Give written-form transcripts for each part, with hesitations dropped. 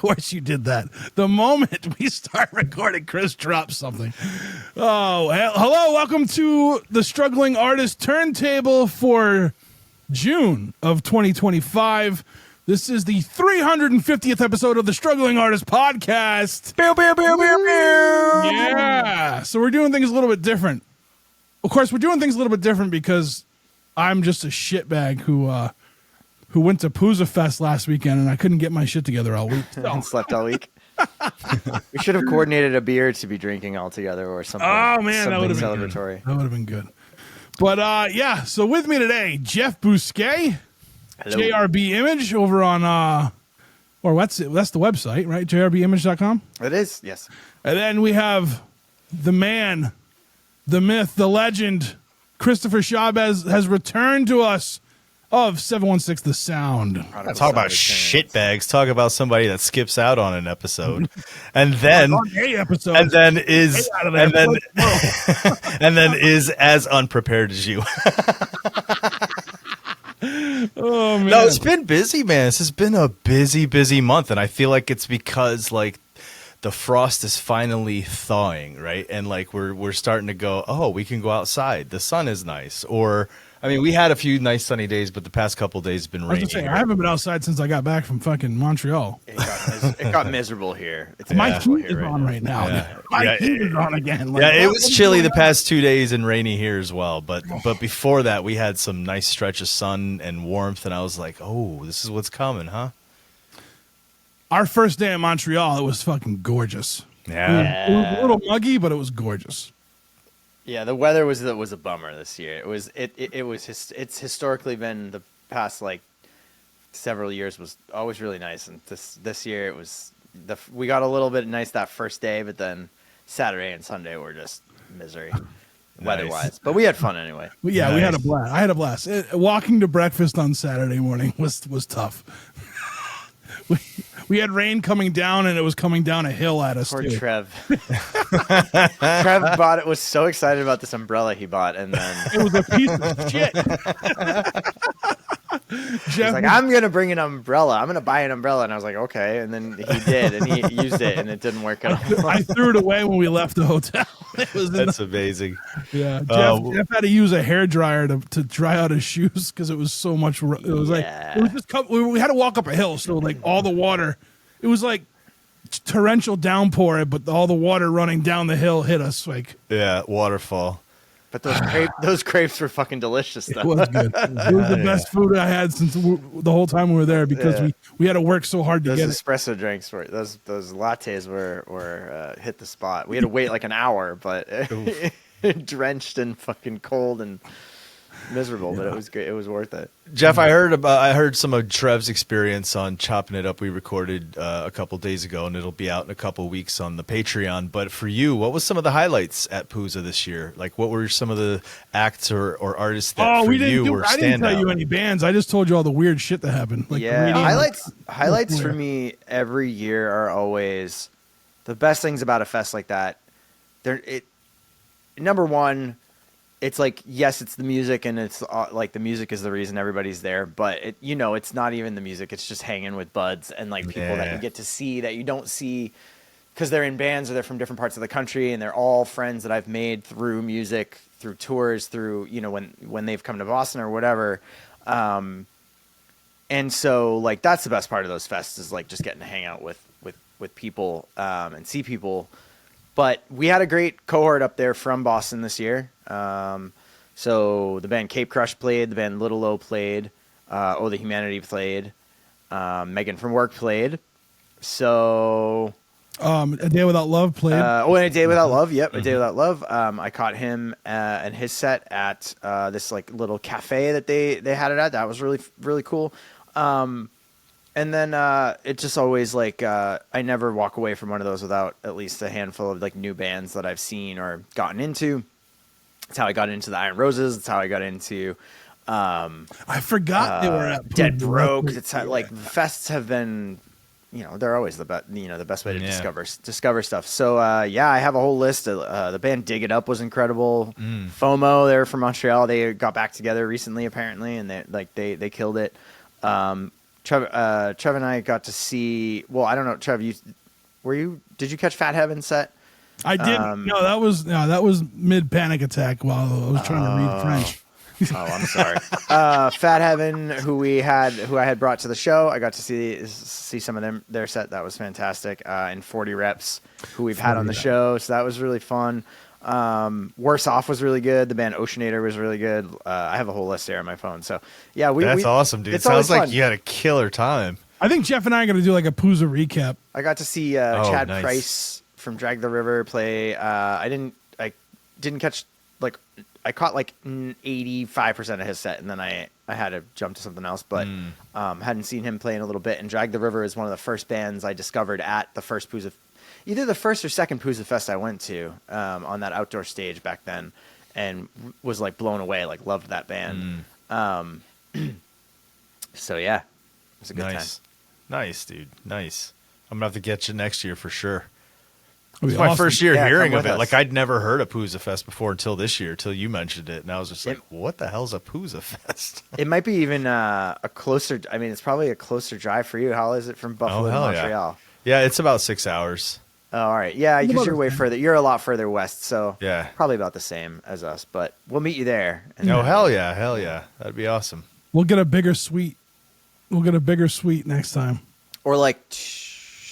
course you did that. The moment we start recording, Chris drops something. Oh, hello. Welcome to the Struggling Artist Turntable for June of 2025. This is the 350th episode of the Struggling Artist Podcast. Pew, pew, pew, pew, pew. Yeah. So we're doing things a little bit different. Of course, we're doing things a little bit different because I'm just a shitbag who went to Pooza Fest last weekend and I couldn't get my shit together all week. So. And slept all week. We should have coordinated a beer to be drinking all together or something. Oh man, that would have been celebratory. Good. That would have been good. But yeah, so with me today, Jeff Bousquet, Hello. JRB Image over on or what's it? That's the website, right? jrbimage.com. It is, yes. And then we have the man, the myth, the legend, Christopher Chavez has returned to us of 716 The Sound. Talk about shitbags. Talk about somebody that skips out on an episode, and then and then is as unprepared as you. Oh man, no, it's been busy, man. This has been a busy month, and I feel like it's because like the frost is finally thawing, right? And like we're starting to go, oh, we can go outside. The sun is nice, or. I mean, we had a few nice sunny days, but the past couple of days have been rainy. I haven't been outside since I got back from fucking Montreal. It got miserable here. It's My heat here is right on now. right now. Yeah. My heat is on again. Like, Yeah, it was chilly the past 2 days and rainy here as well. But before that, we had some nice stretch of sun and warmth, and I was like, oh, this is what's coming, huh? Our first day in Montreal, it was fucking gorgeous. Yeah. It was a little muggy, but it was gorgeous. Yeah, the weather was a bummer this year. It's historically been the past like several years was always really nice, and this year it was we got a little bit nice that first day, but then Saturday and Sunday were just misery weather-wise. But we had fun anyway. But yeah, we had a blast. I had a blast. Walking to breakfast on Saturday morning was tough. We had rain coming down, and it was coming down a hill at us. Poor too. Trev. Trev was so excited about this umbrella he bought, and then It was a piece of shit. he's like, I'm going to bring an umbrella. I'm going to buy an umbrella. And I was like, okay. And then he did, and he used it, and it didn't work at all. I threw it away when we left the hotel. It was That's amazing. Yeah, Jeff had to use a hairdryer to dry out his shoes because it was so much. It was like it was just we had to walk up a hill, so like all the water. It was like torrential downpour, but all the water running down the hill hit us. Like Waterfall. But those crepes were fucking delicious, though. it was good. It was the best food I had since the whole time we were there because we had to work so hard to those get espresso drinks were those lattes were hit the spot. We had to wait like an hour, but drenched and fucking cold and miserable, but it was good. It was worth it. Jeff, I heard some of Trev's experience on Chopping It Up. We recorded a couple days ago, and it'll be out in a couple weeks on the Patreon. But for you, what was some of the highlights at Pooza this year? Like, what were some of the acts or artists that for you were standout? I didn't tell you any bands. I just told you all the weird shit that happened. Like highlights for me every year are always the best things about a fest like that. Number one. It's like, yes, it's the music, and it's like the music is the reason everybody's there. But it's not even the music. It's just hanging with buds and like people that you get to see that you don't see because they're in bands or they're from different parts of the country, and they're all friends that I've made through music, through tours, through when they've come to Boston or whatever. And so like that's the best part of those fests is like just getting to hang out with people and see people. But we had a great cohort up there from Boston this year. So the band Cape Crush played, the band Little Low played, Oh the Humanity played, Megan from Work played. So A Day Without Love played. and A Day Without Love. Yep, A Day Without Love. I caught him and his set at this like little cafe that they had it at. That was really, really cool. And then it just always like I never walk away from one of those without at least a handful of like new bands that I've seen or gotten into. That's how I got into the Iron Roses. That's how I got into. I forgot they were at Dead Broke. It's like fests have been, they're always the best. The best way to discover stuff. So I have a whole list. The band Dig It Up was incredible. FOMO, they're from Montreal. They got back together recently apparently, and they killed it. Trev and I got to see. Well, I don't know, Trev. Did you catch Fat Heaven's set? I didn't. That was mid panic attack while I was trying to read French. Oh, I'm sorry. Fat Heaven, who I had brought to the show, I got to see some of their set. That was fantastic. And 40 Reps, who we've had on the show, so that was really fun. Worse Off was really good. The band Oceanator was really good. I have a whole list there on my phone. So yeah, that's awesome, dude. It sounds like you had a killer time. I think Jeff and I are going to do like a Pooza recap. I got to see Chad Price from Drag the River play. I didn't catch I caught 85% of his set, and then I had to jump to something else. But hadn't seen him play in a little bit. And Drag the River is one of the first bands I discovered at the first Pooza, either the first or second Pooza Fest I went to on that outdoor stage back then, and was blown away. Loved that band. So yeah, it was a good time. Nice, dude. Nice. I'm gonna have to get you next year for sure. It's my first year hearing of it. Us. I'd never heard of Pooza Fest before until this year, till you mentioned it, and I was just "What the hell's a Pooza Fest?" It might be even a closer. I mean, it's probably a closer drive for you. How is it from Buffalo to Montreal? Yeah, it's about 6 hours. Oh, all right. Yeah, because you're way further. You're a lot further west, so yeah, probably about the same as us. But we'll meet you there. Oh hell yeah, that'd be awesome. We'll get a bigger suite. Next time. Or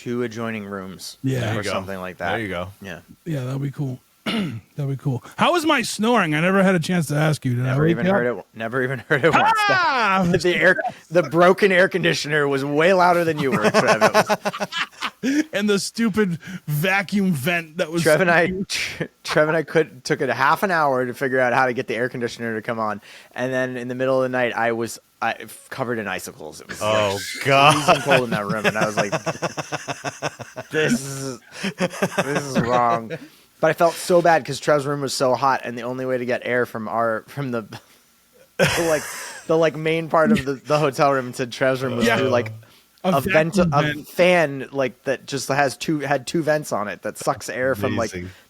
2 adjoining rooms. Yeah. Or something like that. There you go. Yeah. Yeah, that'd be cool. That'd be cool. How was my snoring? I never had a chance to ask you. Never even heard it once. The broken air conditioner was way louder than you were, Trev. And the stupid vacuum vent that was. Trev and I took it a half an hour to figure out how to get the air conditioner to come on, and then in the middle of the night, I covered in icicles. It was freezing cold in that room, and I was like, "This is wrong." But I felt so bad because Trev's room was so hot, and the only way to get air from the main part of the hotel room to Trev's room was through a fan that just had two vents on it that sucks air from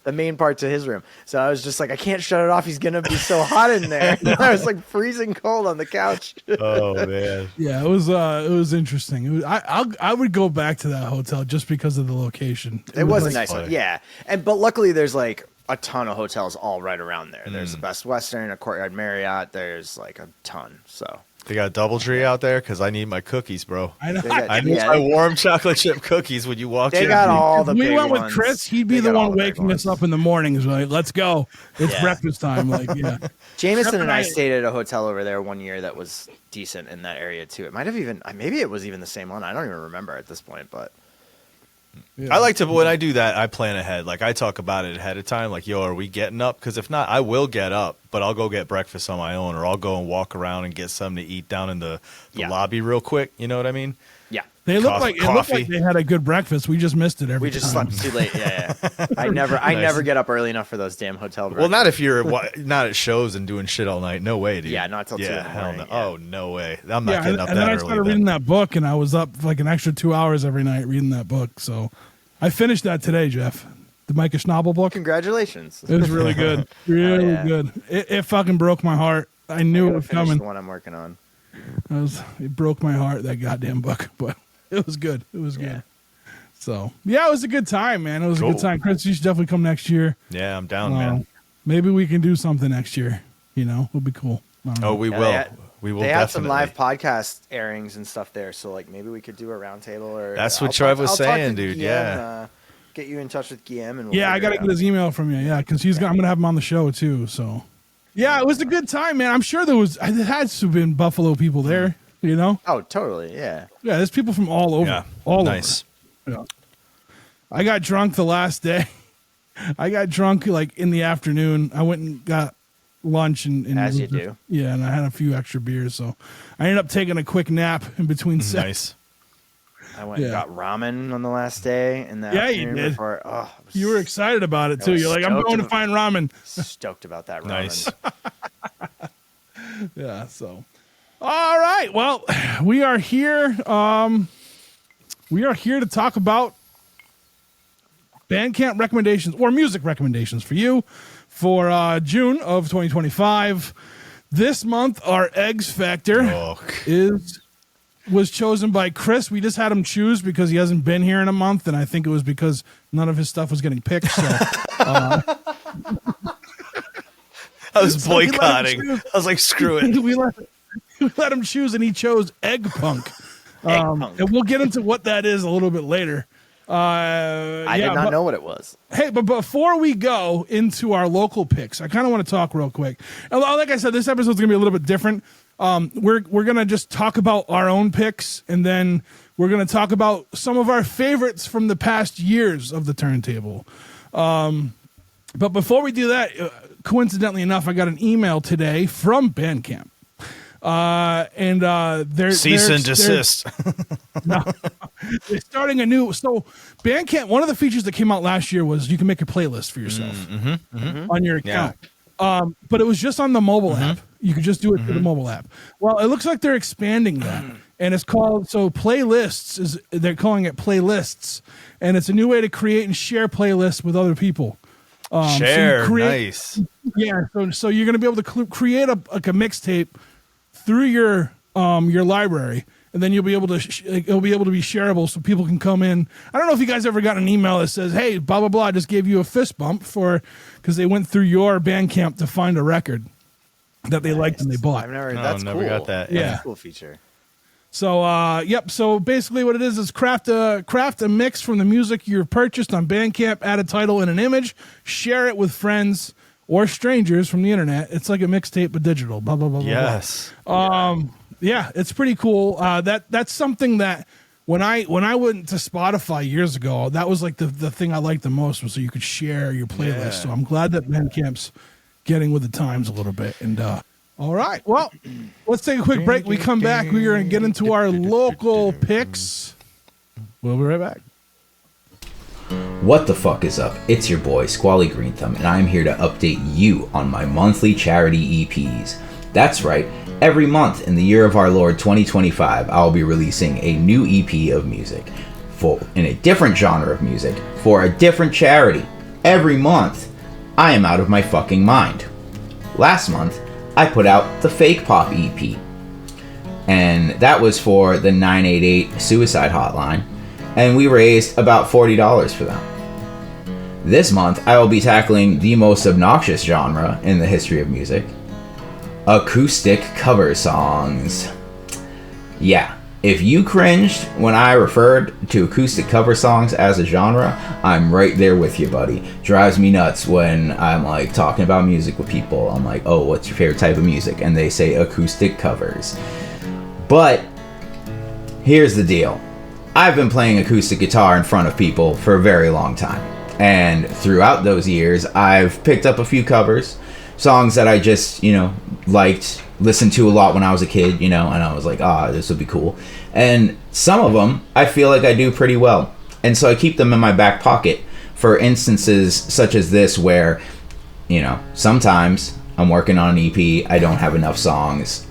the main part to his room. So I was just I can't shut it off. He's gonna be so hot in there. I was freezing cold on the couch. Oh man. Yeah, it was interesting. I would go back to that hotel just because of the location. It was a nice one. Yeah, but luckily there's a ton of hotels all right around there. There's the Best Western, a Courtyard Marriott. There's a ton. So. They got DoubleTree out there because I need my cookies, bro. I know. I need my warm chocolate chip cookies when you walk in. They got all the big went ones. with Chris. He'd be the one waking us up in the mornings. Let's go. It's breakfast time. Jameson and I stayed at a hotel over there one year that was decent in that area too. It might have maybe it was even the same one. I don't even remember at this point, but. Yeah. I like to, when I do that, I plan ahead. I talk about it ahead of time. Yo, are we getting up? Because if not, I will get up, but I'll go get breakfast on my own, or I'll go and walk around and get something to eat down in the lobby real quick. You know what I mean? Yeah. It looked like they had a good breakfast. We just missed it every time. We just slept too late. Yeah. I never get up early enough for those damn hotel breakfasts. Well, not if you're not at shows and doing shit all night. No way, dude. Yeah, not till 2 in the morning. No. Oh, no way. I'm not getting up that early. And then I started reading that book, and I was up an extra 2 hours every night reading that book. So I finished that today, Jeff. The Micah Schnabel book. Congratulations. It was really good. Really good. It fucking broke my heart. I knew it was coming. The one I'm working on. It broke my heart, that goddamn book, but it was good. It was good. So, yeah, it was a good time, man. It was a good time. Chris, you should definitely come next year. Yeah, I'm down, man. Maybe we can do something next year. It'll be cool. Oh, we will. We will. They definitely. had some live podcast airings and stuff there, so maybe we could do a roundtable. Or that's what Trev was saying, dude. Guillaume, get you in touch with Guillaume, and I got to get his email from you. Yeah, because I'm gonna have him on the show too. So, yeah, it was a good time, man. I'm sure there had to have been Buffalo people there. Oh, totally. Yeah. Yeah, there's people from all over. Yeah. All nice. Over. Yeah. I got drunk the last day. I got drunk in the afternoon. I went and got lunch and as you do. Yeah, and I had a few extra beers, so I ended up taking a quick nap in between sets. Nice. I went and got ramen on the last day, and you did. You were excited about it too. You're like, I'm going to find ramen. Stoked about that ramen. Nice. Yeah. So, all right. Well, we are here. We are here to talk about Bandcamp recommendations or music recommendations for you for June of 2025. This month, our Eggs Factor is was chosen by Chris. We just had him choose because he hasn't been here in a month, and I think it was because none of his stuff was getting picked. So, I was boycotting. I was like, screw it. we let him choose, and he chose Egg Punk. And we'll get into what that is a little bit later. I did not know what it was. Hey, but before we go into our local picks, I kind of want to talk real quick. And like I said, this episode's going to be a little bit different. We're going to just talk about our own picks, and then we're going to talk about some of our favorites from the past years of the Turntable. But before we do that, coincidentally enough, I got an email today from Bandcamp. They're cease and desist. They're starting a new. So Bandcamp, one of the features that came out last year was you can make a playlist for yourself on your account. Yeah. But it was just on the mobile app. You could just do it through the mobile app. Well, it looks like they're expanding that, and it's called playlists. They're calling it playlists, and it's a new way to create and share playlists with other people. Share, nice. Yeah, so you're going to be able to create a mixtape through your library, and then you'll be able to it'll be able to be shareable, so people can come in. I don't know if you guys ever got an email that says, "Hey, blah blah blah, I just gave you a fist bump because they went through your Bandcamp to find a record that they liked and they bought." I've never. Never cool. got that. Yeah, That's a cool feature. So, So basically, what it is craft a mix from the music you've purchased on Bandcamp, add a title and an image, share it with friends or strangers from the internet. It's like a mixtape but digital. Blah blah blah. Yes. Yeah, it's pretty cool. That's something that when I went to Spotify years ago, that was like the thing I liked the most was so you could share your playlist. Yeah. So I'm glad that Bandcamp's getting with the times a little bit. And all right, well, let's take a quick break. We come back. We're going to get into our local picks. We'll be right back. What the fuck is up? It's your boy, Squally Green Thumb, and I'm here to update you on my monthly charity EPs. That's right, every month in the year of our Lord 2025, I'll be releasing a new EP of music in a different genre of music for a different charity. Every month, I am out of my fucking mind. Last month, I put out the Fake Pop EP, and that was for the 988 suicide hotline, and we raised about $40 for them. This month, I will be tackling the most obnoxious genre in the history of music: acoustic cover songs. Yeah, if you cringed when I referred to acoustic cover songs as a genre, I'm right there with you, buddy. Drives me nuts when I'm like talking about music with people. I'm like, oh, what's your favorite type of music? And they say acoustic covers. But here's the deal. I've been playing acoustic guitar in front of people for a very long time. And throughout those years, I've picked up a few covers, songs that I just, liked, listened to a lot when I was a kid, and I was like, this would be cool. And some of them, I feel like I do pretty well. And so I keep them in my back pocket for instances such as this where, sometimes I'm working on an EP, I don't have enough songs,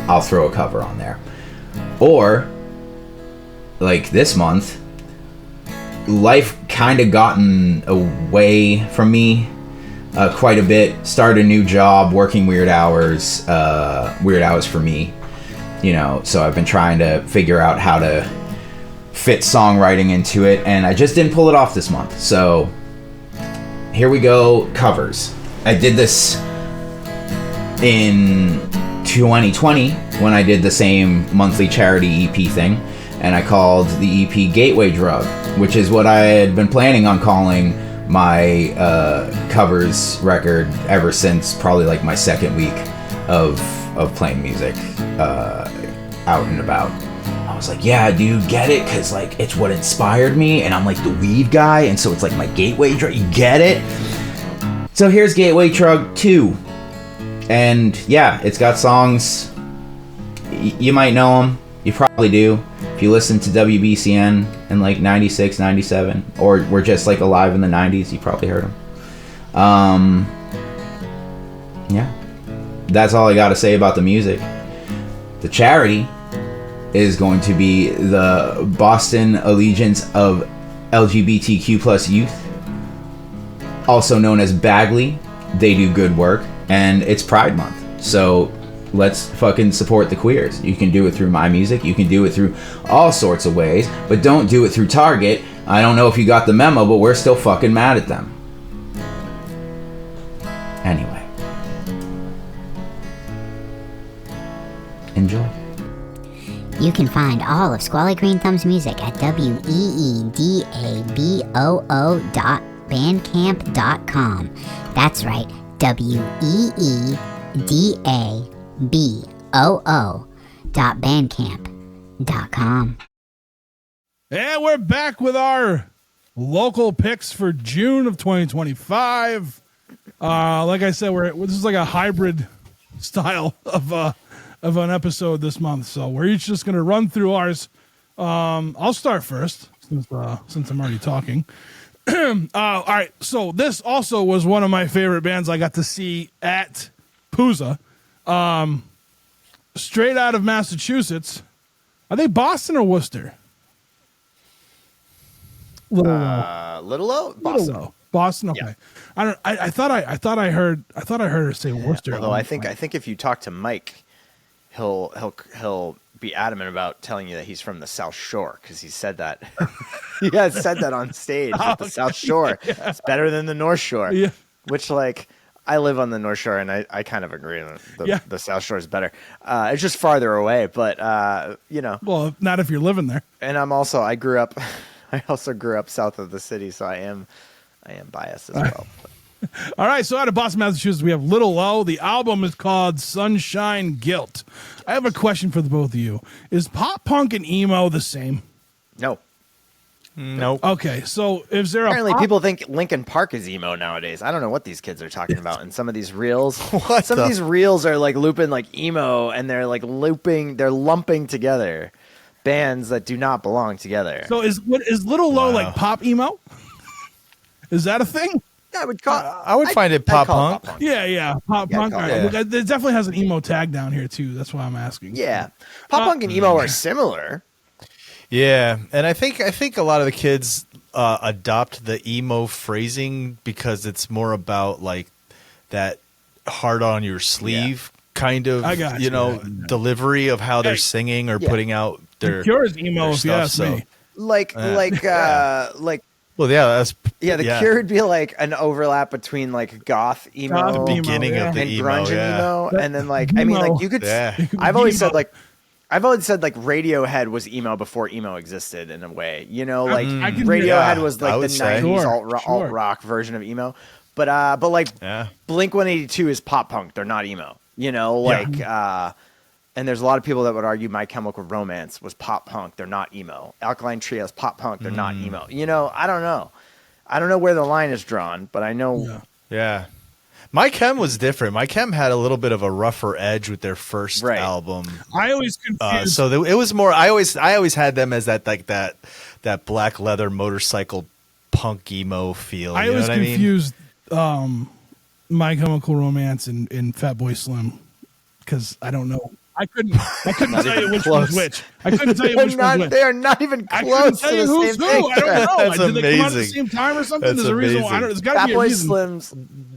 I'll throw a cover on there. Or, like this month, life kind of gotten away from me quite a bit. Started a new job, working weird hours for me, so I've been trying to figure out how to fit songwriting into it, and I just didn't pull it off this month. So here we go, covers. I did this in 2020 when I did the same monthly charity EP thing, and I called the EP Gateway Drug, which is what I had been planning on calling my covers record ever since probably like my second week of playing music out and about. I was like, yeah, dude, get it? Because like it's what inspired me, and I'm like the weed guy, and so it's like my Gateway Drug. You get it? So here's Gateway Drug 2, and yeah, it's got songs. You might know them. You probably do. If you listen to WBCN in like 96, 97, or were just like alive in the 90s, you probably heard them. Yeah. That's all I got to say about the music. The charity is going to be the Boston Allegiance of LGBTQ plus youth, also known as Bagley. They do good work, and it's Pride Month. So let's fucking support the queers. You can do it through my music. You can do it through all sorts of ways, but don't do it through Target. I don't know if you got the memo, but we're still fucking mad at them. Anyway. Enjoy. You can find all of Squally Green Thumb's music at weedaboo.bandcamp.com. That's right, weedaboo.bandcamp.com. And we're back with our local picks for June of 2025. Like I said, this is like a hybrid style of an episode this month. So we're each just going to run through ours. I'll start first since I'm already talking. All right. So this also was one of my favorite bands I got to see at Pooza. Straight out of Massachusetts. Are they Boston or Worcester? Little O? Boston. Little O. Boston. Okay. Yeah. I thought I heard her say Worcester. Although I think if you talk to Mike, he'll be adamant about telling you that he's from the South Shore, because he said that. He has said that on stage. That the South Shore is better than the North Shore. Yeah. Which, like, I live on the North Shore, and I kind of agree that the South Shore is better. It's just farther away, but you know. Well, not if you're living there. And I also grew up south of the city, so I am biased as well. All right, so out of Boston, Massachusetts, we have Little O. The album is called Sunshine Guilt. I have a question for the both of you. Is pop punk and emo the same? No. Nope. Okay, so is there Apparently people think Linkin Park is emo nowadays. I don't know what these kids are talking about in some of these reels. Some of these reels are like looping like emo, and they're lumping together bands that do not belong together. So is Little O like pop emo? Is that a thing? Yeah, I would find it pop punk. Yeah, pop punk. All right. yeah. Look, it definitely has an emo tag down here too. That's why I'm asking. Yeah, pop punk and emo are similar. Yeah, and I think a lot of the kids adopt the emo phrasing because it's more about like that hard on your sleeve kind of delivery of how they're singing or putting out their Cure is emo, if you stuff, ask me. Well, yeah, The Cure would be like an overlap between like goth emo, the beginning of the and emo, grunge and emo, and then like I mean like you could. Yeah. I've always said like Radiohead was emo before emo existed in a way. You know, like Radiohead was like the '90s alt rock version of emo, but like Blink-182 is pop punk. They're not emo. You know, like and there's a lot of people that would argue My Chemical Romance was pop punk. They're not emo. Alkaline Trio is pop punk. They're not emo. You know, I don't know. I don't know where the line is drawn, but I know. Yeah. My Chem was different. My Chem had a little bit of a rougher edge with their first album. I always confused. So it was more. I always had them as that black leather motorcycle punk emo feel. I always confused My Chemical Romance and Fatboy Slim because I don't know. I couldn't tell you which was which. I couldn't tell you which was which. They are not even close. I couldn't tell you who's who. I don't know. That's Did they come out at the amazing. same time or something? That's There's a reason why. There's got to be a reason.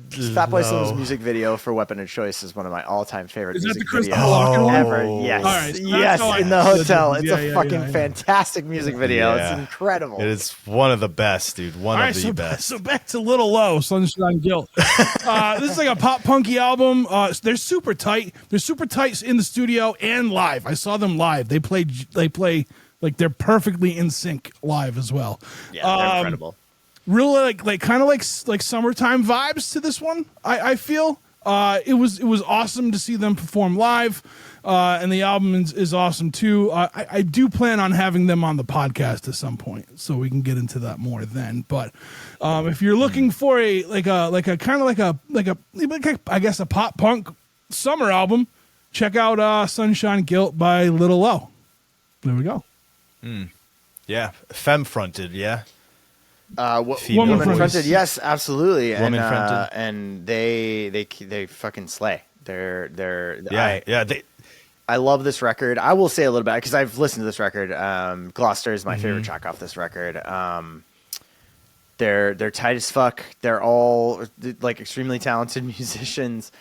Fatboy Slim's music video for Weapon of Choice is one of my all-time favorite Is that music the Chris videos Rock and roll? ever. Yes, All right, so yes, in the hotel. It's a fucking fantastic music video. Yeah. It's incredible. It is one of the best, dude. One of the best. So back to Little Low, Sunshine Guilt. This is like a pop punky album. They're super tight. They're super tight in the studio and live. I saw them live. They play like they're perfectly in sync live as well. Yeah, they're incredible. Really like kind of like summertime vibes to this one. I feel it was awesome to see them perform live, and the album is awesome too. I do plan on having them on the podcast at some point, so we can get into that more then. But if you're looking for a I guess a pop punk summer album, check out Sunshine Guilt by Little O. There we go. Yeah, femme fronted. Yeah. Woman fronted, yes, absolutely, Woman fronted. And they fucking slay. I love this record. I will say a little bit because I've listened to this record. Gloucester is my favorite track off this record. They're tight as fuck. They're all like extremely talented musicians.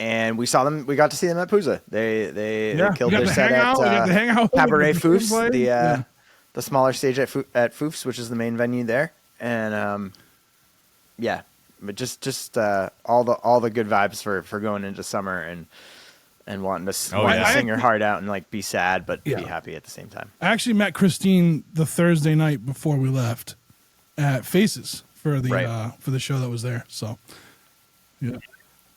and we saw them. We got to see them at Pooza. They killed their set at Cabaret Foofs, the smaller stage at Foofs, which is the main venue there. And but just all the good vibes for going into summer and wanting to sing your heart out and like be sad but be happy at the same time. I actually met Christine the Thursday night before we left at Faces for the show that was there. So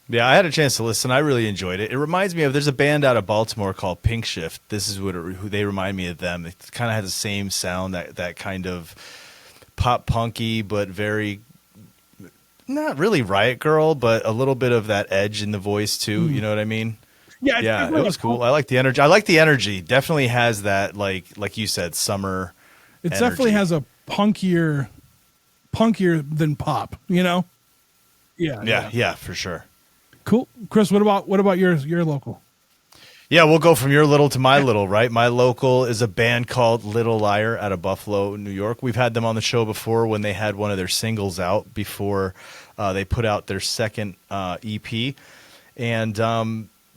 yeah, I had a chance to listen. I really enjoyed it. It reminds me of, there's a band out of Baltimore called Pink Shift. This is who they remind me of them. It kind of has the same sound, that kind of pop punky, but very, not really Riot Girl, but a little bit of that edge in the voice too. You know what I mean? Yeah, it was cool. I like the energy. Definitely has that, like you said, summer. It definitely has a punkier than pop. You know? Yeah, for sure. Cool, Chris. What about your local? Yeah, we'll go from your little to my little, right? My local is a band called Little Liar out of Buffalo, New York. We've had them on the show before when they had one of their singles out before they put out their second EP. And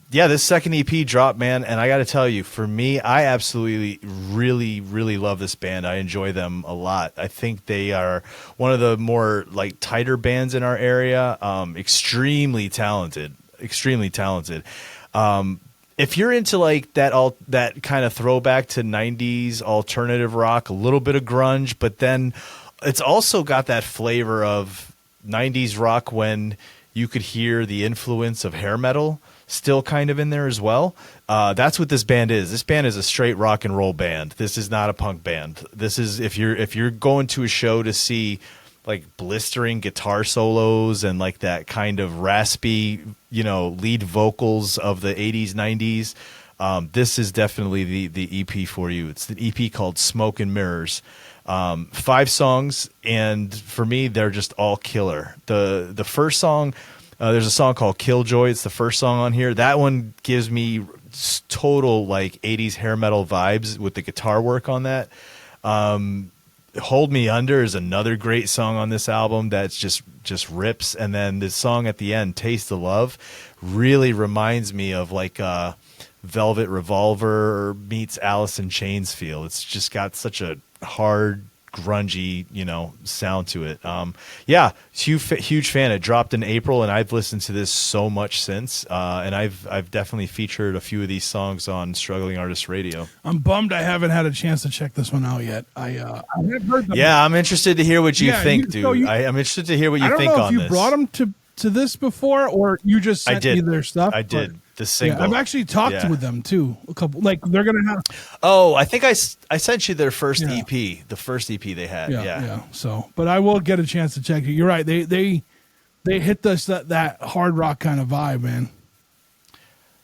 this second EP dropped, man. And I got to tell you, for me, I absolutely, really, really love this band. I enjoy them a lot. I think they are one of the more like tighter bands in our area. Extremely talented. If you're into like that kind of throwback to 90s alternative rock, a little bit of grunge, but then it's also got that flavor of 90s rock when you could hear the influence of hair metal still kind of in there as well. That's what this band is. This band is a straight rock and roll band. This is not a punk band. This is, if you're going to a show to see like blistering guitar solos and like that kind of raspy, lead vocals of the 80s, 90s, this is definitely the EP for you. It's the EP called Smoke and Mirrors. 5 songs, and for me, they're just all killer. The first song, there's a song called Killjoy. It's the first song on here. That one gives me total like 80s hair metal vibes with the guitar work on that. Hold Me Under is another great song on this album that's just rips. And then the song at the end, Taste of Love, really reminds me of like Velvet Revolver meets Alice in Chains feel. It's just got such a hard, grungy, sound to it. Huge fan. It dropped in April, and I've listened to this so much since. And I've definitely featured a few of these songs on Struggling Artist Radio. I'm bummed I haven't had a chance to check this one out yet. I have heard them. Yeah, I'm interested to hear what you think, dude. I'm interested to hear what you think on this. I don't know if you brought them to this before, or you just sent me their stuff. I did. The single. Yeah, I've actually talked with them too. A couple, like they're gonna have. Oh, I think I sent you their first EP, the first EP they had. Yeah. So, but I will get a chance to check it. You're right. They hit us that hard rock kind of vibe, man.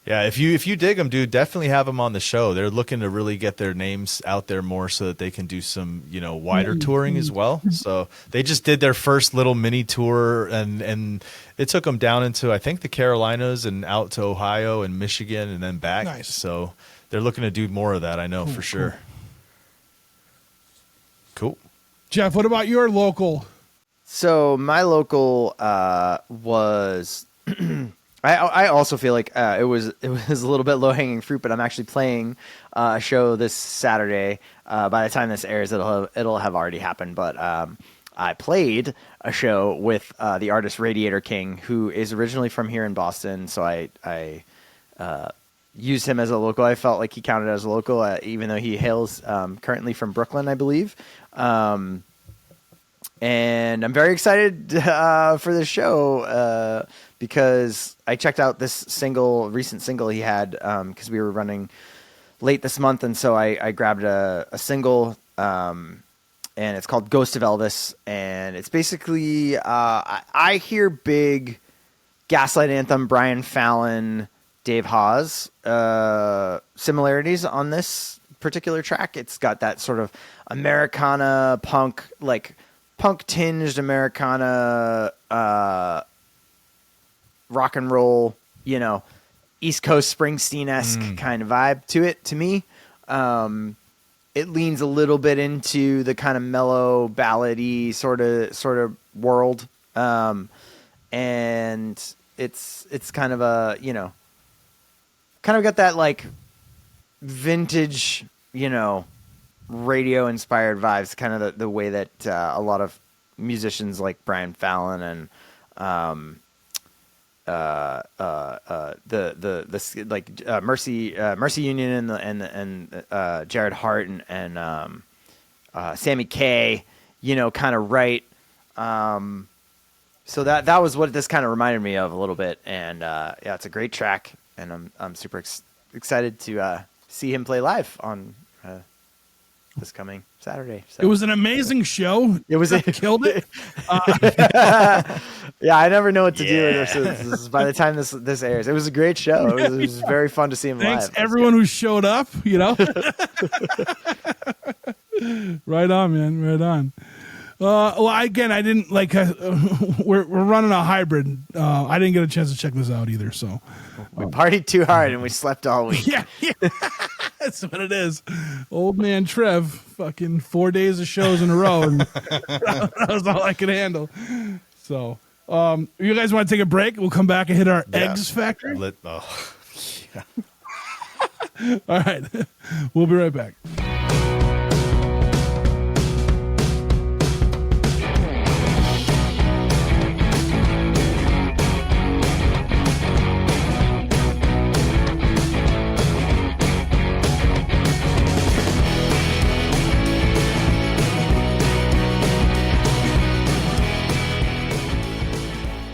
Yeah, if you dig them, dude, definitely have them on the show. They're looking to really get their names out there more so that they can do some, wider touring as well. So they just did their first little mini tour, and it took them down into, I think, the Carolinas and out to Ohio and Michigan and then back. Nice. So they're looking to do more of that, I know, for sure. Cool. Jeff, what about your local? So my local was... I also feel like it was a little bit low hanging fruit, but I'm actually playing a show this Saturday. By the time this airs, it'll have already happened. But I played a show with the artist Radiator King, who is originally from here in Boston. So I used him as a local. I felt like he counted as a local, even though he hails currently from Brooklyn, I believe. And I'm very excited for this show. Because I checked out this recent single he had, because we were running late this month, and so I grabbed a single, and it's called Ghost of Elvis, and it's basically I hear big Gaslight Anthem, Brian Fallon, Dave Hawes similarities on this particular track. It's got that sort of Americana punk, like punk tinged Americana rock and roll, East Coast Springsteen-esque kind of vibe to it, to me. It leans a little bit into the kind of mellow ballady sort of world. And it's kind of a, you know, kind of got that like vintage, you know, radio inspired vibes, kind of the way that a lot of musicians like Brian Fallon and Mercy Union and Jared Hart and Sammy Kaye, you know, kind of write. So that was what this kind of reminded me of a little bit, and yeah, it's a great track, and I'm super excited to see him play live on this coming Saturday. So. It was an amazing show. It was killed it. Yeah, I never know what to do with this. By the time this airs, it was a great show. It was very fun to see him Thanks live. everyone who showed up. You know, right on, man. Right on. Well, again, I didn't like. We're running a hybrid. I didn't get a chance to check this out either. So we partied too hard and we slept all week. yeah. That's what it is. Old man Trev, fucking 4 days of shows in a row, and that was all I could handle. So, you guys want to take a break? We'll come back and hit our eggs factor. Yeah. All right, we'll be right back.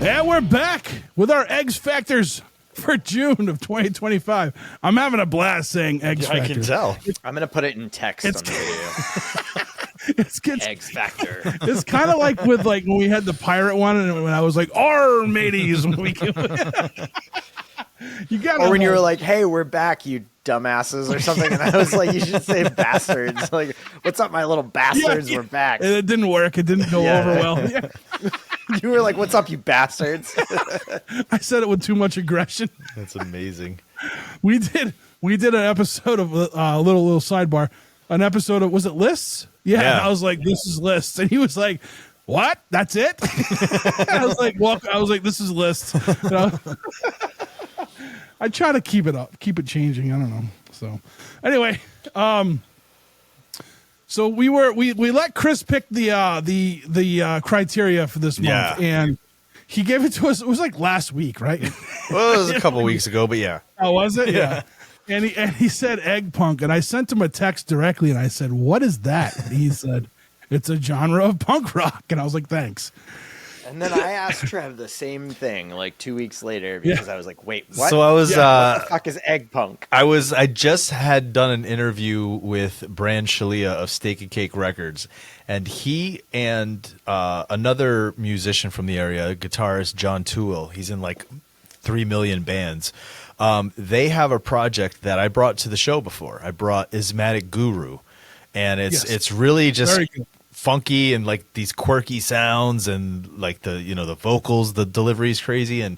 And we're back with our eggs factors for June of 2025. I'm having a blast saying eggs factors. I can tell. I'm gonna put it in text on the video. Eggs factor. It's kind of like with like when we had the pirate one, and when I was like, "Our mateys," when we you got. Or when you were like, "Hey, we're back, you dumbasses," or something, and I was like, "You should say bastards." Like, "What's up, my little bastards? We're back." And it didn't work. It didn't go over well. Yeah. You were like, "What's up, you bastards?" I said it with too much aggression. That's amazing. We did an episode of a little sidebar. An episode of, was it lists? Yeah. Yeah. I was like, "This is lists," and he was like, "What? That's it?" I was like, "Well," I was like, "This is lists." You know? I try to keep it up, keep it changing. I don't know. So anyway, so we let Chris pick the criteria for this month, and he gave it to us. It was like last week, right? Well, it was a couple weeks ago, but yeah. Oh, was it? Yeah. And he said egg punk, and I sent him a text directly, and I said, "What is that?" And he said, "It's a genre of punk rock," and I was like, "Thanks." And then I asked Trev the same thing like 2 weeks later because I was like, "Wait, what?" So I was what the fuck is egg punk? I just had done an interview with Brand Shalia of Steak and Cake Records, and he and another musician from the area, guitarist John Toole, he's in like 3 million bands. They have a project that I brought to the show before. I brought Ismatic Guru, and it's really just funky and like these quirky sounds and like the vocals, the delivery is crazy, and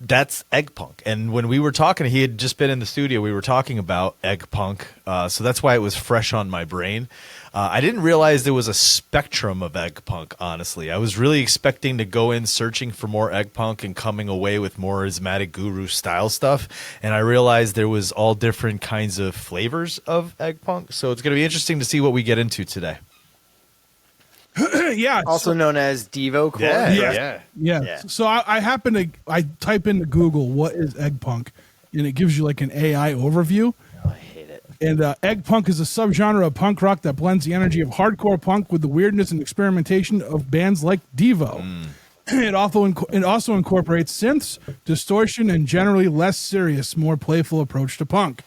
that's egg punk. And when we were talking, he had just been in the studio. We were talking about egg punk, so that's why it was fresh on my brain. I didn't realize there was a spectrum of egg punk, honestly. I was really expecting to go in searching for more egg punk and coming away with more Ismatic Guru style stuff. And I realized there was all different kinds of flavors of egg punk. So it's going to be interesting to see what we get into today. Yeah. Also known as Devo core. Yeah. So I type into Google, "What is egg punk?" and it gives you like an AI overview. Oh, I hate it. And egg punk is a subgenre of punk rock that blends the energy of hardcore punk with the weirdness and experimentation of bands like Devo. It also incorporates synths, distortion, and generally less serious, more playful approach to punk.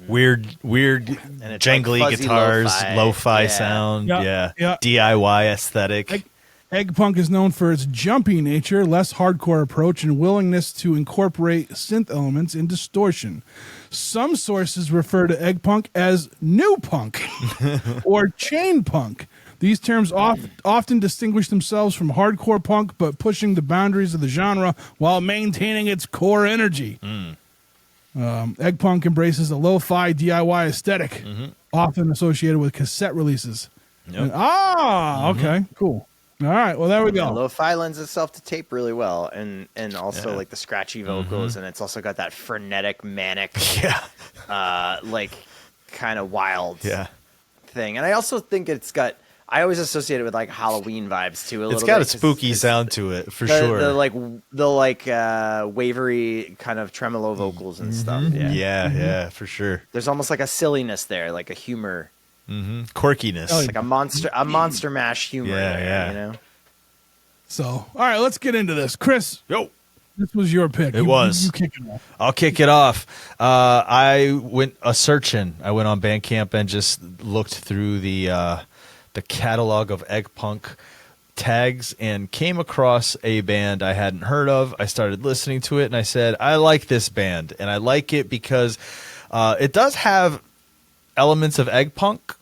Weird jangly like guitars, lo-fi Yeah. sound, Yeah. DIY aesthetic. Egg punk is known for its jumpy nature, less hardcore approach, and willingness to incorporate synth elements and distortion. Some sources refer to egg punk as new punk or chain punk. These terms often distinguish themselves from hardcore punk, but pushing the boundaries of the genre while maintaining its core energy. Egg punk embraces a lo-fi DIY aesthetic, often associated with cassette releases. Yep. Okay, cool. All right. Well, there we go. Lo-fi lends itself to tape really well, and also like the scratchy vocals, and it's also got that frenetic, manic, like kind of wild thing. And I also think it's got. I always associate it with like Halloween vibes too. It's got a spooky sound to it for sure. The wavery kind of tremolo vocals and stuff. Yeah, for sure. There's almost like a silliness there, like a humor. Quirkiness, like a monster mash humor. Yeah. You know. So, all right, let's get into this. Chris, this was your pick. You kick it off. I'll kick it off. I went searching. I went on Bandcamp and just looked through the catalog of egg punk tags and came across a band I hadn't heard of. I started listening to it and I said, I like this band, and I like it because it does have elements of egg punk,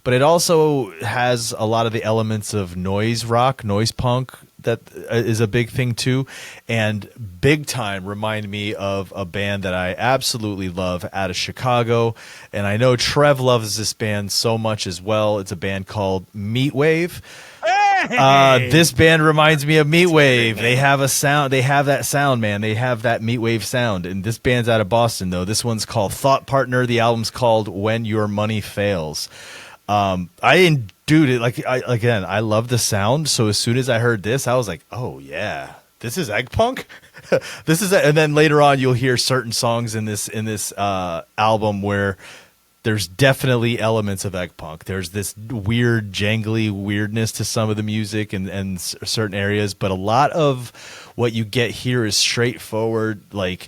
but it also has a lot of the elements of noise rock, noise punk that is a big thing too, and big time remind me of a band that I absolutely love out of Chicago, and I know Trev loves this band so much as well. It's a band called Meatwave. This band reminds me of Meatwave. They have a sound. They have that sound, man. They have that Meatwave sound. And this band's out of Boston, though. This one's called Thought Partner. The album's called When Your Money Fails. Dude, I love the sound. So as soon as I heard this, I was like, oh yeah, this is egg punk. And then later on, you'll hear certain songs in this album where there's definitely elements of egg punk. There's this weird, jangly weirdness to some of the music and certain areas, but a lot of what you get here is straightforward, like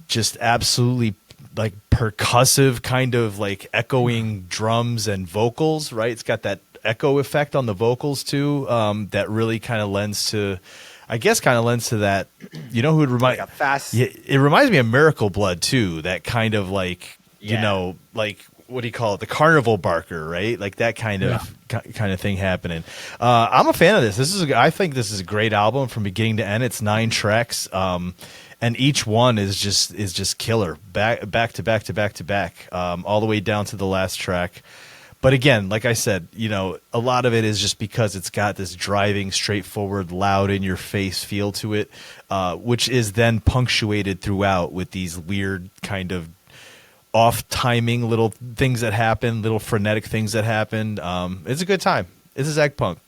just absolutely like percussive kind of like echoing drums and vocals, right? It's got that echo effect on the vocals too, that really kind of lends to that. You know who would remind? Like a fast. Yeah, it reminds me of Miracle Blood too. That kind of like. You know, like what do you call it? The carnival barker, right? Like that kind of thing happening. I'm a fan of this. I think this is a great album from beginning to end. It's 9 tracks, and each one is just killer. Back to back, all the way down to the last track. But again, like I said, you know, a lot of it is just because it's got this driving, straightforward, loud, in your face feel to it, which is then punctuated throughout with these weird kind of off timing little things that happen, little frenetic things that happen. It's a good time. This is egg punk.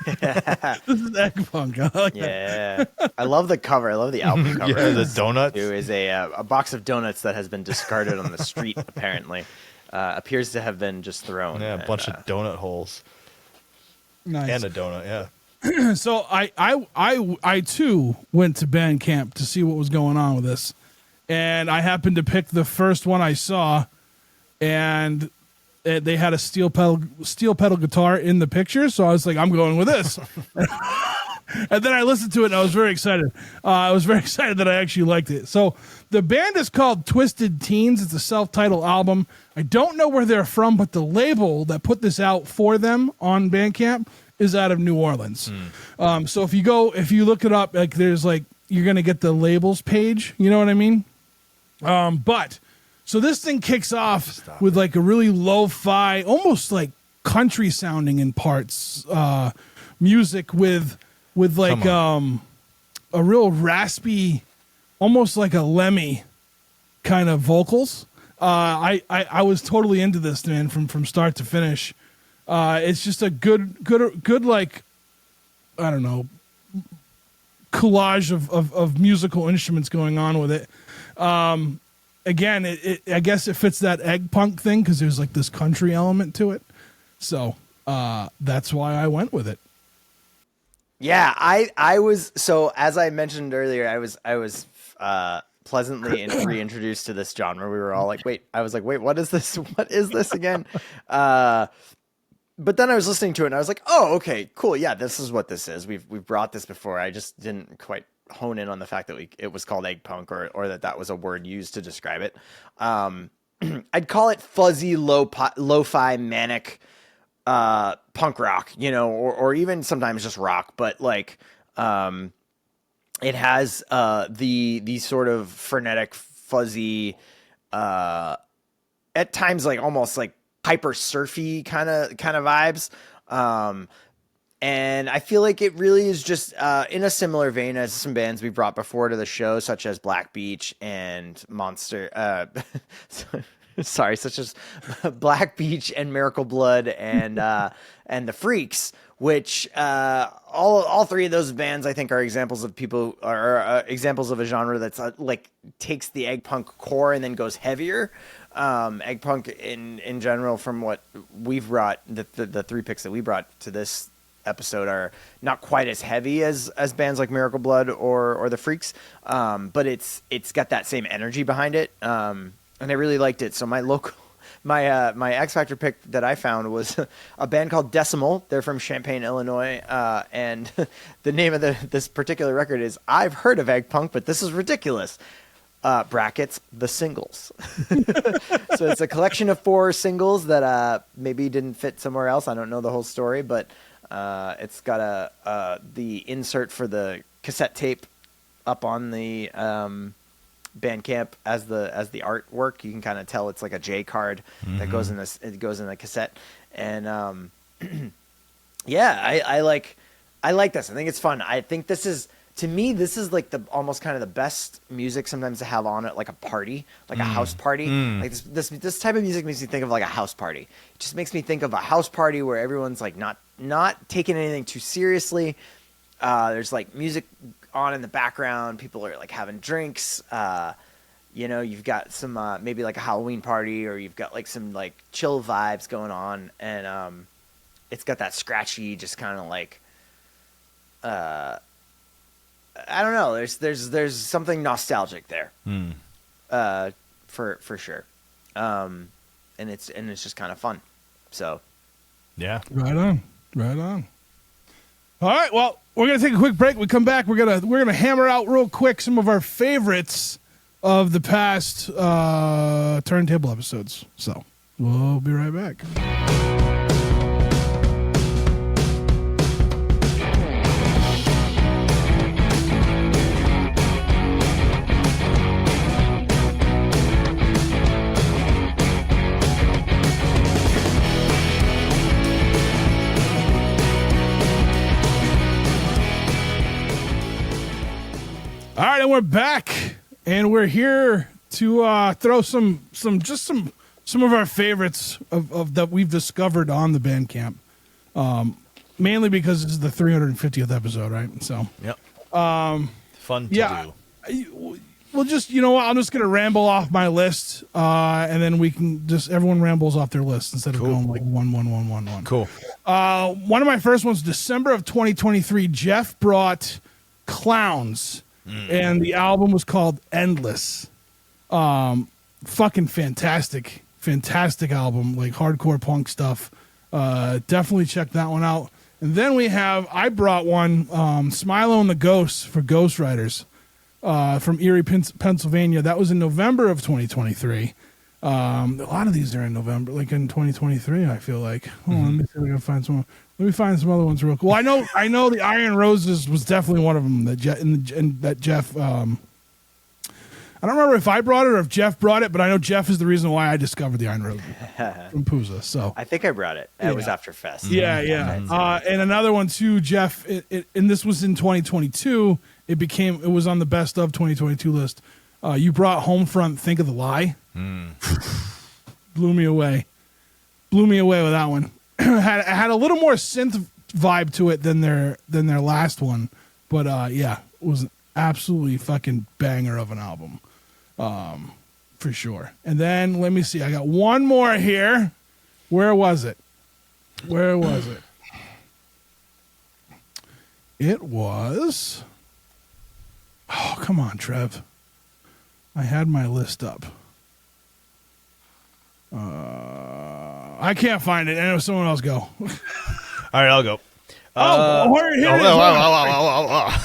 This is egg punk. I like that. I love the cover. I love the album cover. Yeah, the donuts. It is a box of donuts that has been discarded on the street. Apparently, appears to have been just thrown. Yeah, a bunch of donut holes. Nice. And a donut. Yeah. So I too went to Bandcamp to see what was going on with this. And I happened to pick the first one I saw, and they had a steel pedal guitar in the picture. So I was like, I'm going with this. And then I listened to it, and I was very excited. I was very excited that I actually liked it. So the band is called Twisted Teens. It's a self-titled album. I don't know where they're from, but the label that put this out for them on Bandcamp is out of New Orleans. So if you look it up, like there's like, you're going to get the labels page. You know what I mean? But so this thing kicks off with like a really lo-fi, almost like country sounding in parts, music with like a real raspy, almost like a Lemmy kind of vocals. I was totally into this, man, from start to finish. It's just a good like, I don't know, collage of musical instruments going on with it. Again, I guess it fits that egg punk thing because there's like this country element to it. So that's why I went with it. Yeah, I was, so as I mentioned earlier, I was pleasantly reintroduced to this genre. We were all like, wait, what is this? What is this again? But then I was listening to it and I was like, oh, okay, cool. Yeah, this is what this is. We've brought this before. I just didn't quite hone in on the fact that it was called egg punk or that was a word used to describe it. I'd call it fuzzy, lo-fi, manic, punk rock, you know, or even sometimes just rock, but like, it has, the sort of frenetic, fuzzy, at times like almost like hyper surfy kind of vibes. And I feel like it really is just in a similar vein as some bands we brought before to the show, such as Black Beach and Monster. Such as Black Beach and Miracle Blood and the Freaks, which all three of those bands I think are examples of people are examples of a genre that's like takes the egg punk core and then goes heavier. Egg punk in general, from what we've brought, the three picks that we brought to this episode are not quite as heavy as bands like Miracle Blood or the Freaks, but it's got that same energy behind it, and I really liked it. So my X Factor pick that I found was a band called Decimal. They're from Champaign, Illinois, and the name of this particular record is "I've Heard of Egg Punk, but This Is Ridiculous." Brackets, the singles. So it's a collection of 4 singles that maybe didn't fit somewhere else. I don't know the whole story, but it's got the insert for the cassette tape up on the Bandcamp as the artwork. You can kind of tell it's like a J card that goes in this. It goes in the cassette, and yeah, I like this. I think it's fun. I think this is. To me, this is like the almost kind of the best music sometimes to have on at like a party, like a house party. Like this type of music makes me think of like a house party. It just makes me think of a house party where everyone's like not taking anything too seriously. There's like music on in the background. People are like having drinks. You've got some maybe like a Halloween party, or you've got like some like chill vibes going on, and it's got that scratchy, just kind of like. I don't know. There's something nostalgic there, for sure, and it's just kind of fun. So, yeah, right on. All right, well, we're gonna take a quick break. We come back. We're gonna hammer out real quick some of our favorites of the past Turntable episodes. So we'll be right back. All right, and we're back, and we're here to throw some of our favorites of that we've discovered on the Bandcamp, mainly because this is the 350th episode, right? So, yep, fun to do. We'll just, you know what? I'm just gonna ramble off my list, and then we can just everyone rambles off their list instead of going like one. Cool. One of my first ones, December of 2023. Jeff brought Clowns. And the album was called Endless. Fucking fantastic album, like hardcore punk stuff. Definitely check that one out. And then I brought one, Smilo and the Ghosts for Ghost Riders, from Erie, Pennsylvania. That was in November of 2023. A lot of these are in November, like in 2023, I feel like. Hold on, let me see if I can find some. Let me find some other ones real quick. Well, I know the Iron Roses was definitely one of them that Jeff. I don't remember if I brought it or if Jeff brought it, but I know Jeff is the reason why I discovered the Iron Roses from Puza. So I think I brought it. It was after Fest. Yeah. And another one too, Jeff. And this was in 2022. It was on the best of 2022 list. You brought Homefront. Think of the Lie. Blew me away with that one. had a little more synth vibe to it than their last one, but it was an absolutely fucking banger of an album, for sure. And then let me see, I got one more here. Where was it? It was. Oh, come on, Trev. I had my list up. I can't find it. I know someone else go. All right, I'll go. Here it is.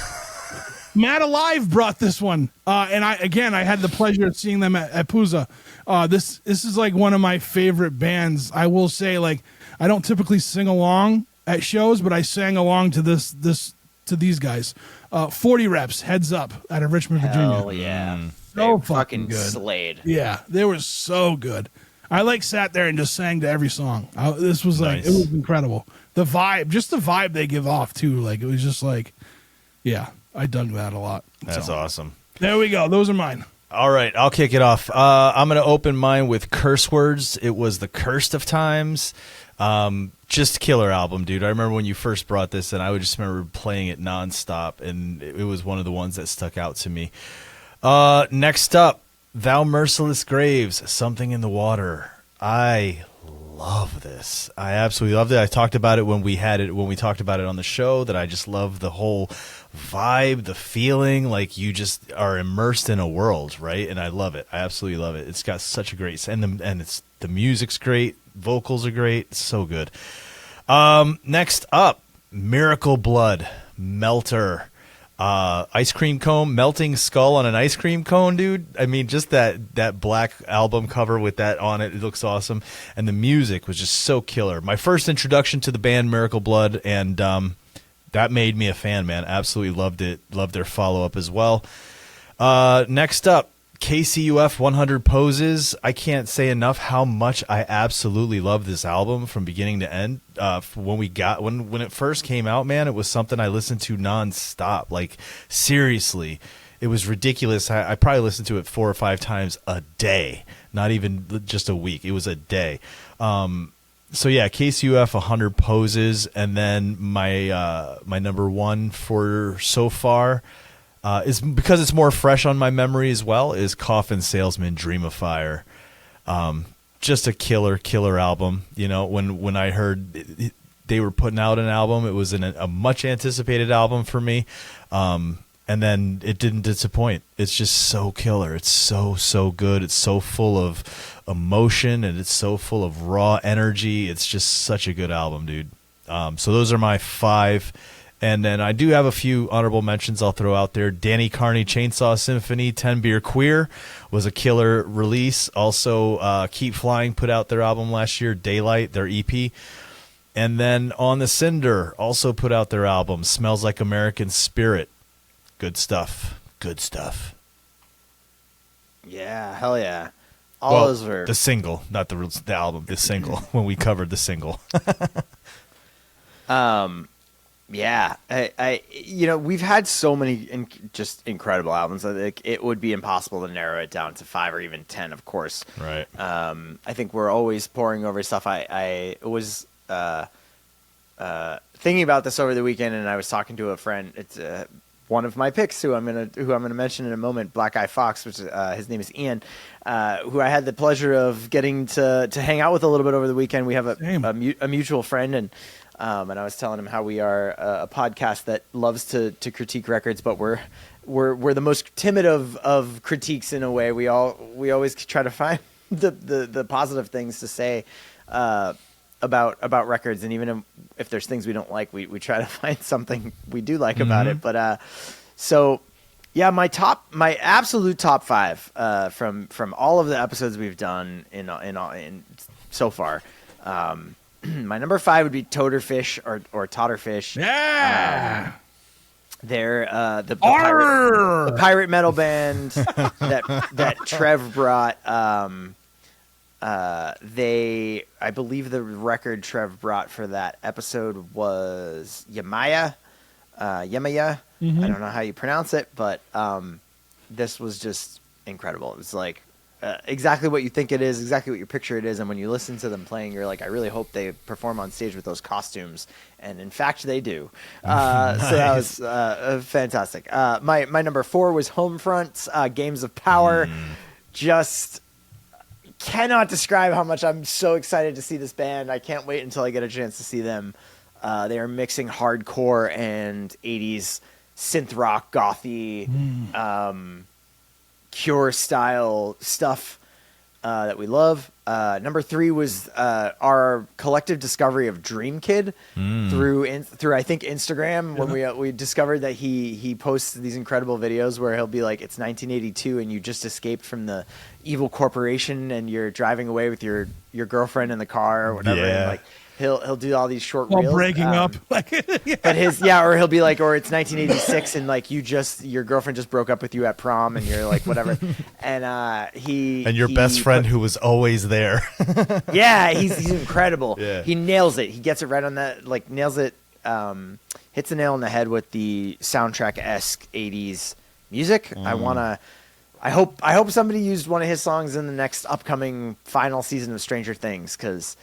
Mad Alive brought this one, and I had the pleasure of seeing them at Puza. This is like one of my favorite bands. I will say, like, I don't typically sing along at shows, but I sang along to these guys. 40 Reps, Heads Up, out of Richmond, Virginia. Hell yeah. So fucking good. slayed. Yeah, they were so good. I like sat there and just sang to every song. This was like, Nice. it was incredible. The vibe they give off too. Like, it was just like, yeah, I dug that a lot. That's So, awesome. there we go. Those are mine. All right, I'll kick it off. I'm going to open mine with Curse Words. It was The Cursed of Times. Just killer album, dude. I remember when you first brought this, and I would just remember playing it nonstop, and it was one of the ones that stuck out to me. Next up, Thou Merciless Graves, Something in the Water. I love this. I absolutely loved it. I talked about it when we talked about it on the show, that I just love the whole vibe, the feeling, like you just are immersed in a world, right? And I love it. I absolutely love it. It's got such a great the music's great, vocals are great, it's so good. Next up, Miracle Blood, Melter. Ice cream cone, melting skull on an ice cream cone, dude. I mean, just that black album cover with that on it looks awesome, and the music was just so killer. My first introduction to the band Miracle Blood, and that made me a fan, man. Absolutely loved it. Loved their follow-up as well. Next up, KCUF 100 Poses. I can't say enough how much I absolutely love this album from beginning to end. When it first came out, man, it was something I listened to nonstop. Like, seriously, it was ridiculous. I probably listened to it 4 or 5 times a day, not even just a week. It was a day. So yeah, KCUF 100 Poses, and then my number one for so far. Is because it's more fresh on my memory as well, is Coffin Salesman, Dream of Fire. Just a killer album. You know, when I heard they were putting out an album, it was a much anticipated album for me. And then it didn't disappoint. It's just so killer. It's so good. It's so full of emotion, and it's so full of raw energy. It's just such a good album, dude. So those are my 5. And then I do have a few honorable mentions I'll throw out there. Danny Carney, Chainsaw Symphony, 10 Beer Queer was a killer release. Also, Keep Flying put out their album last year, Daylight, their EP. And then On the Cinder also put out their album, Smells Like American Spirit. Good stuff. Good stuff. Yeah, hell yeah. All those were the single, not the album, the single, when we covered the single. Yeah, I we've had so many just incredible albums. I think it would be impossible to narrow it down to 5 or even 10, of course. Right. I think we're always pouring over stuff. I was thinking about this over the weekend, and I was talking to a friend. It's one of my picks, who I'm gonna mention in a moment, Black Eye Fox, which his name is Ian, who I had the pleasure of getting to hang out with a little bit over the weekend. We have a mutual friend, and I was telling him how we are a podcast that loves to critique records, but we're the most timid of critiques in a way. We always try to find the positive things to say about records, and even if there's things we don't like, we try to find something we do like about it. But so yeah, my absolute top 5 from all of the episodes we've done in so far. My number 5 would be Toterfish or Totterfish. Yeah. They're the pirate metal band that Trev brought. I believe the record Trev brought for that episode was Yemaya. Yemaya. I don't know how you pronounce it, but this was just incredible. It was like exactly what you think it is, exactly what you picture it is, and when you listen to them playing, you're like, I really hope they perform on stage with those costumes, and in fact they do. Nice. So that was fantastic. My number 4 was Homefront, Games of Power. Just cannot describe how much I'm so excited to see this band. I can't wait until I get a chance to see them. They are mixing hardcore and 80s synth rock, gothy, Cure style stuff that we love. Number 3 was our collective discovery of Dream Kid through I think Instagram, when we discovered that he posts these incredible videos where he'll be like, it's 1982 and you just escaped from the evil corporation and you're driving away with your girlfriend in the car or whatever. Yeah. And like he'll do all these short While reels. breaking up. Like, But or he'll be like, or it's 1986 and like your girlfriend just broke up with you at prom and you're like, whatever. And your best friend who was always there. Yeah, he's incredible. Yeah. He nails it. He gets it right on that, like nails it, hits the nail on the head with the soundtrack-esque 80s music. I hope somebody used one of his songs in the next upcoming final season of Stranger Things, because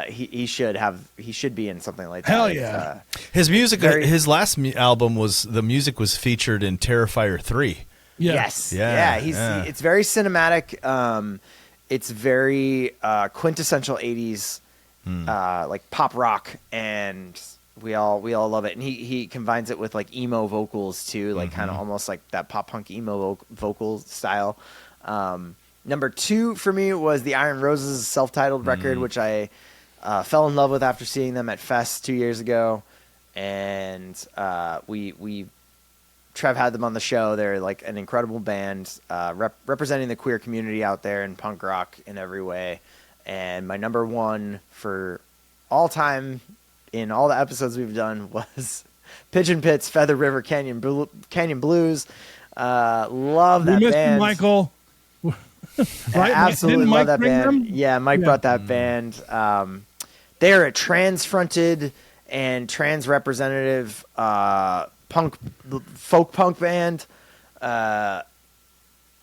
he should be in something like that. Hell yeah. His music, his last album the music was featured in Terrifier 3. yeah. Yes. Yeah, Yeah. It's very cinematic. It's very quintessential 80s, like pop rock, and we all love it. And he combines it with like emo vocals too, like kind of almost like that pop punk emo vocal style. Number 2 for me was the Iron Roses self-titled record, which I fell in love with after seeing them at Fest 2 years ago, and Trev had them on the show. They're like an incredible band, representing the queer community out there in punk rock in every way. And my number 1 for all time in all the episodes we've done was Pigeon Pit's Feather River Canyon Blues. Love that We missed band. you, Michael. Right? Absolutely Didn't love Mike that bring band. them? Yeah, Mike brought that band. They're a trans-fronted and trans-representative folk punk band.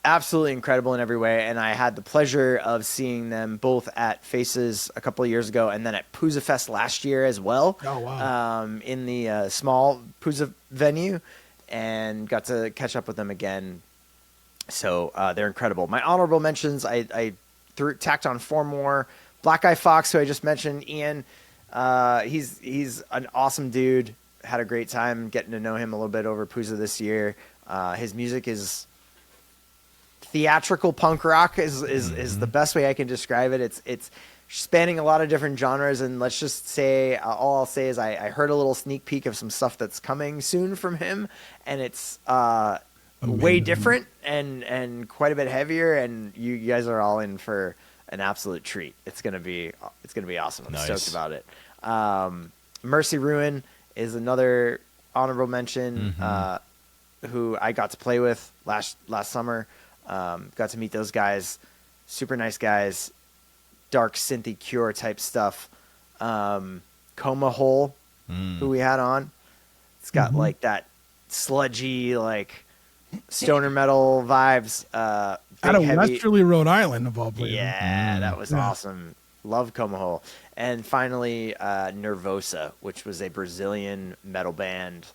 Absolutely incredible in every way, and I had the pleasure of seeing them both at Faces a couple of years ago, and then at Pooza Fest last year as well. Oh, wow. In the small Pooza venue, and got to catch up with them again. So they're incredible. My honorable mentions, I tacked on 4 more. Black Eye Fox, who I just mentioned, Ian. He's an awesome dude. Had a great time getting to know him a little bit over Pooza this year. His music is theatrical punk rock is the best way I can describe it. It's spanning a lot of different genres, and let's just say all I'll say is I heard a little sneak peek of some stuff that's coming soon from him, and it's way different and quite a bit heavier, and you guys are all in for an absolute treat. It's gonna be awesome. I'm stoked about it. Mercy Ruin is another honorable mention, who I got to play with last summer. Got to meet those guys, super nice guys, dark synthy Cure type stuff. Coma Hole, who we had on, it's got like that sludgy, like stoner metal vibes. Out of Westerly, Rhode Island, of all places. Yeah, that was awesome. Love Coma Hole. And finally, Nervosa, which was a Brazilian metal band,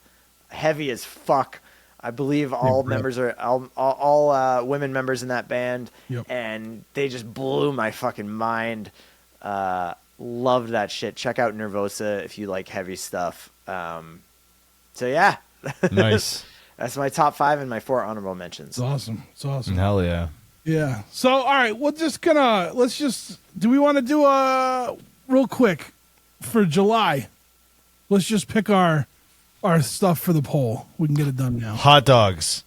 heavy as fuck. I believe all members are all women members in that band, and they just blew my fucking mind. Loved that shit. Check out Nervosa if you like heavy stuff. So yeah, Nice. That's my top 5 and my 4 honorable mentions. It's awesome. Hell yeah. Yeah. So, all right, do we want to do real quick for July? Let's just pick our stuff for the poll. We can get it done now. Hot dogs.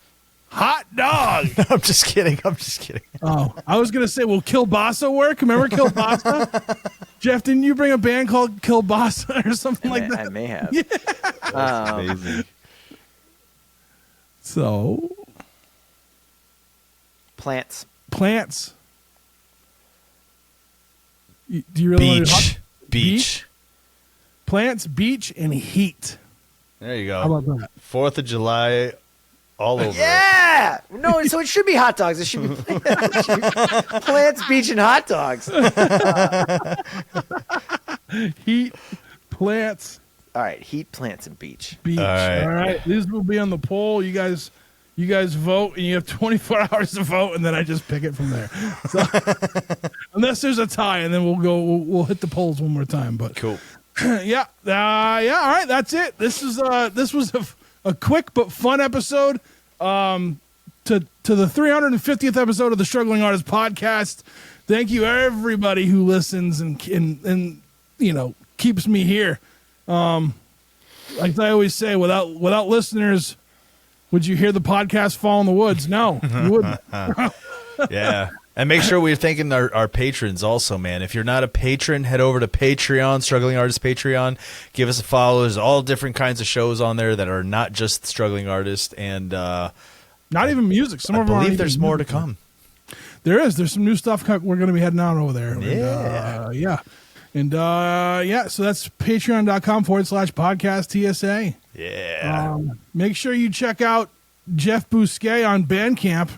Hot dog. I'm just kidding. Oh, I was going to say, will Kielbasa work? Remember Kielbasa? Jeff, didn't you bring a band called Kielbasa or something like that? I may have. Yeah. That's amazing. So, Plants. Do you really want to do Beach. Plants, beach, and heat. There you go. How about that? 4th of July, all over. Yeah. No, so it should be hot dogs. It should be plants, beach, and hot dogs. Heat, plants, All right, heat, plants, and beach. beach. All right. These will be on the poll. You guys vote, and you have 24 hours to vote, and then I just pick it from there. So, unless there's a tie, and then we'll hit the polls one more time. But Cool. yeah. All right, that's it. This was a quick but fun episode. To the 350th episode of the Struggling Artist Podcast. Thank you everybody who listens and keeps me here. Like I always say, without listeners, would you hear the podcast fall in the woods? No, you wouldn't. Yeah. And make sure we're thanking our patrons also, man. If you're not a patron, head over to Patreon, Struggling Artist Patreon. Give us a follow. There's all different kinds of shows on there that are not just Struggling Artist and not even music. Some I of them aren't believe there's even more to music. come. There is. There's some new stuff we're going to be heading out over there. Yeah. And, yeah. And so that's patreon.com/podcast TSA. Yeah. Make sure you check out Jeff Bousquet on Bandcamp.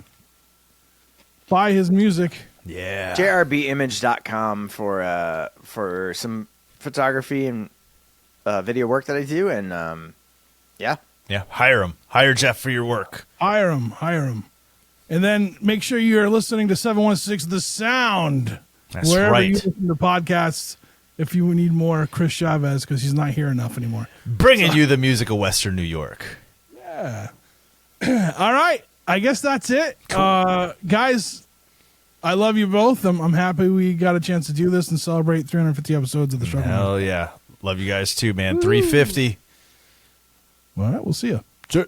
Buy his music. Yeah. jrbimage.com for some photography and video work that I do. And yeah. Yeah. Hire him. Hire Jeff for your work. Hire him. And then make sure you're listening to 716 The Sound. That's wherever right. you listen to podcasts, if you need more Chris Chavez, because he's not here enough anymore. Bringing you the music of Western New York. Yeah. All right. I guess that's it. Guys, I love you both. I'm happy we got a chance to do this and celebrate 350 episodes of the Struggle. Hell yeah. Love you guys too, man. 350. All right. We'll see you. Sure.